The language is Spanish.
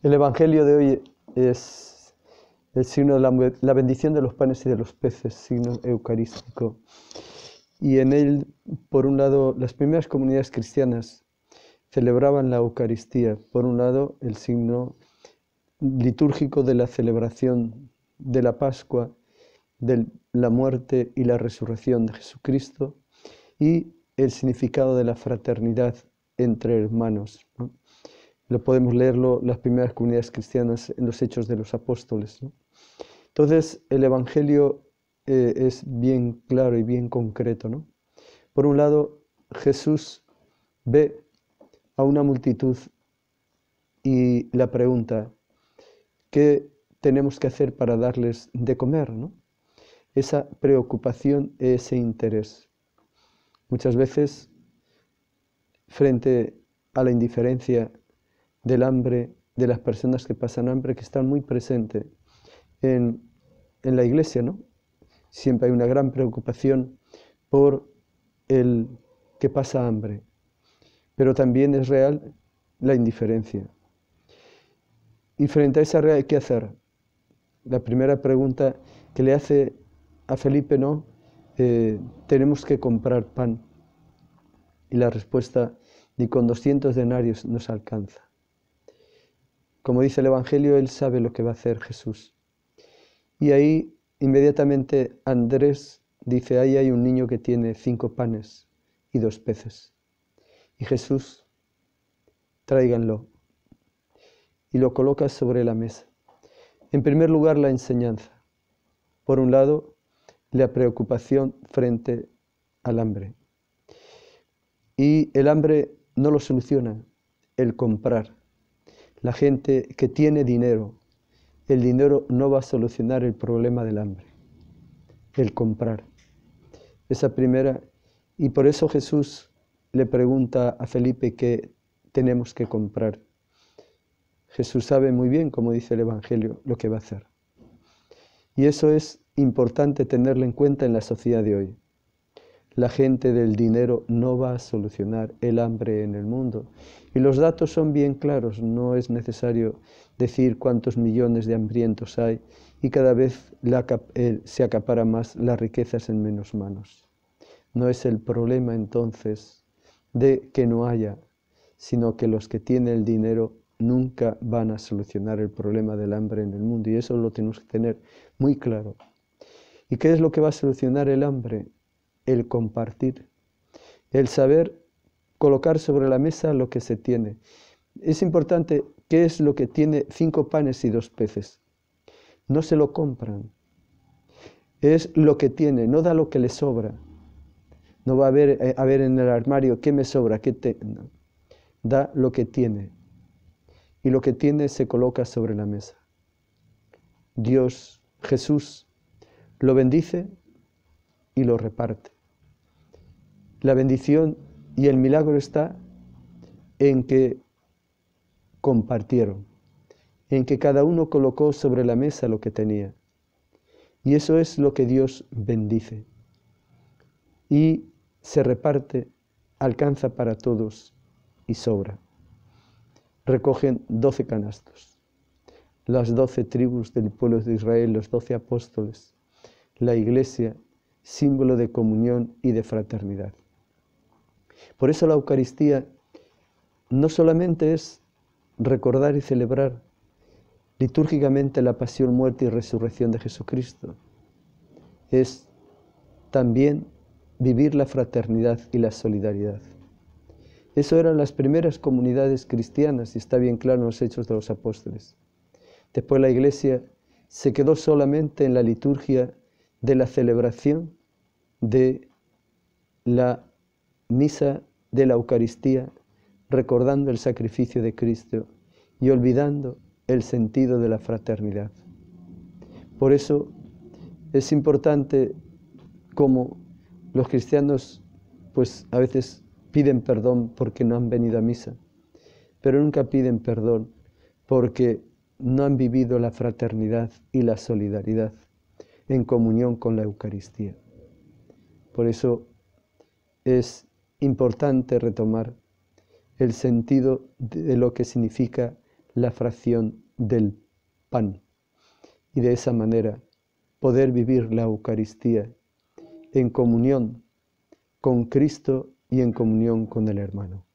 El Evangelio de hoy es el signo de la bendición de los panes y de los peces, signo eucarístico. Y en él, por un lado, las primeras comunidades cristianas celebraban la Eucaristía. Por un lado, el signo litúrgico de la celebración de la Pascua, de la muerte y la resurrección de Jesucristo, y el significado de la fraternidad entre hermanos, ¿no? Lo podemos leerlo las primeras comunidades cristianas en los Hechos de los Apóstoles, ¿no? Entonces, el Evangelio es bien claro y bien concreto, ¿no? Por un lado, Jesús ve a una multitud y la pregunta, ¿qué tenemos que hacer para darles de comer, ¿no? Esa preocupación, ese interés. Muchas veces, frente a la indiferencia del hambre, de las personas que pasan hambre, que están muy presentes en la iglesia, ¿no? Siempre hay una gran preocupación por el que pasa hambre, pero también es real la indiferencia. Y frente a esa realidad, ¿qué hacer? La primera pregunta que le hace a Felipe, ¿no? Tenemos que comprar pan. Y la respuesta, ni con 200 denarios nos alcanza. Como dice el Evangelio, él sabe lo que va a hacer Jesús. Y ahí inmediatamente Andrés dice, ahí hay un niño que tiene 5 panes y 2 peces. Y Jesús, tráiganlo. Y lo coloca sobre la mesa. En primer lugar, la enseñanza. Por un lado, la preocupación frente al hambre. Y el hambre no lo soluciona el comprar. La gente que tiene dinero, el dinero no va a solucionar el problema del hambre, el comprar. Esa primera, y por eso Jesús le pregunta a Felipe qué tenemos que comprar. Jesús sabe muy bien, como dice el Evangelio, lo que va a hacer. Y eso es importante tenerlo en cuenta en la sociedad de hoy. La gente del dinero no va a solucionar el hambre en el mundo. Y los datos son bien claros, no es necesario decir cuántos millones de hambrientos hay y cada vez se acapara más las riquezas en menos manos. No es el problema entonces de que no haya, sino que los que tienen el dinero nunca van a solucionar el problema del hambre en el mundo. Y eso lo tenemos que tener muy claro. ¿Y qué es lo que va a solucionar el hambre? El compartir, el saber colocar sobre la mesa lo que se tiene. Es importante, ¿qué es lo que tiene 5 panes y 2 peces? No se lo compran, es lo que tiene, no da lo que le sobra. No va a ver en el armario qué me sobra, no. Da lo que tiene. Y lo que tiene se coloca sobre la mesa. Dios, Jesús, lo bendice y lo reparte. La bendición y el milagro está en que compartieron, en que cada uno colocó sobre la mesa lo que tenía. Y eso es lo que Dios bendice. Y se reparte, alcanza para todos y sobra. Recogen 12 canastos, las 12 tribus del pueblo de Israel, los 12 apóstoles, la iglesia, símbolo de comunión y de fraternidad. Por eso la Eucaristía no solamente es recordar y celebrar litúrgicamente la pasión, muerte y resurrección de Jesucristo, es también vivir la fraternidad y la solidaridad. Eso eran las primeras comunidades cristianas y está bien claro en los Hechos de los Apóstoles. Después la Iglesia se quedó solamente en la liturgia de la celebración de la misa de la Eucaristía, recordando el sacrificio de Cristo y olvidando el sentido de la fraternidad. Por eso es importante como los cristianos pues a veces piden perdón porque no han venido a misa, pero nunca piden perdón porque no han vivido la fraternidad y la solidaridad en comunión con la Eucaristía. Por eso es importante retomar el sentido de lo que significa la fracción del pan y de esa manera poder vivir la Eucaristía en comunión con Cristo y en comunión con el hermano.